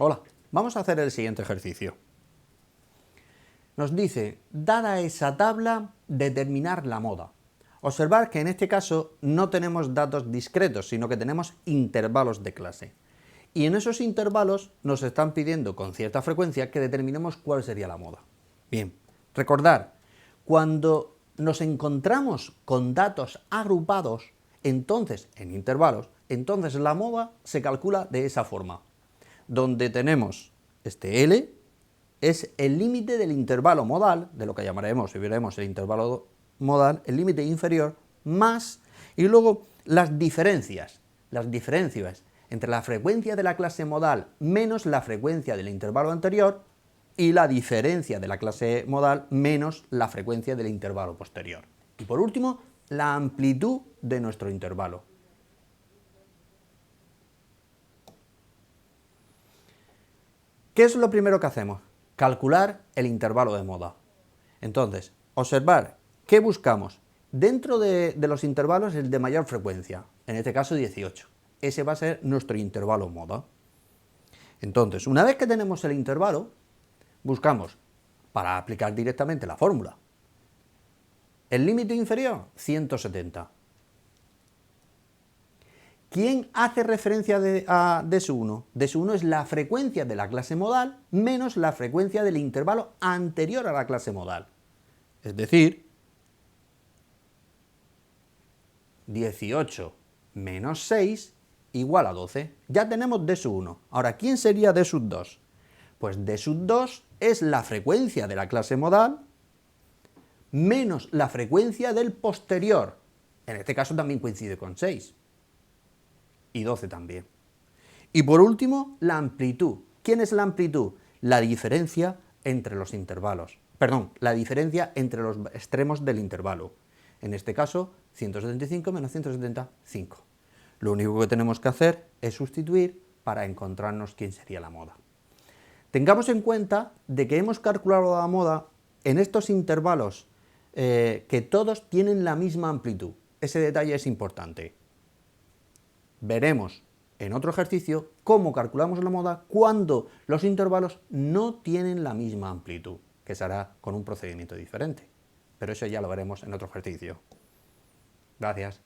Hola, vamos a hacer el siguiente ejercicio. Nos dice, dada esa tabla, determinar la moda. Observar que en este caso no tenemos datos discretos, sino que tenemos intervalos de clase. Y en esos intervalos nos están pidiendo con cierta frecuencia que determinemos cuál sería la moda. Bien, recordar, cuando nos encontramos con datos agrupados, entonces en intervalos, entonces la moda se calcula de esa forma, donde tenemos este L, es el límite del intervalo modal, de lo que llamaremos, si veremos el intervalo modal, el límite inferior, más, y luego las diferencias entre la frecuencia de la clase modal menos la frecuencia del intervalo anterior, y la diferencia de la clase modal menos la frecuencia del intervalo posterior. Y por último, la amplitud de nuestro intervalo. ¿Qué es lo primero que hacemos? Calcular el intervalo de moda. Entonces, observar qué buscamos. Dentro de los intervalos el de mayor frecuencia, en este caso 18. Ese va a ser nuestro intervalo moda. Entonces, una vez que tenemos el intervalo, buscamos, para aplicar directamente la fórmula, el límite inferior, 170. ¿Quién hace referencia a D1? D1 es la frecuencia de la clase modal menos la frecuencia del intervalo anterior a la clase modal. Es decir, 18 menos 6 igual a 12. Ya tenemos D1. Ahora, ¿quién sería D2? Pues D2 es la frecuencia de la clase modal menos la frecuencia del posterior. En este caso también coincide con 6. Y 12 también. Y por último, la amplitud. ¿Quién es la amplitud? La diferencia entre los intervalos. Perdón, la diferencia entre los extremos del intervalo. En este caso, 175 menos 175. Lo único que tenemos que hacer es sustituir para encontrarnos quién sería la moda. Tengamos en cuenta de que hemos calculado la moda en estos intervalos que todos tienen la misma amplitud. Ese detalle es importante. Veremos en otro ejercicio cómo calculamos la moda cuando los intervalos no tienen la misma amplitud, que se hará con un procedimiento diferente. Pero eso ya lo veremos en otro ejercicio. Gracias.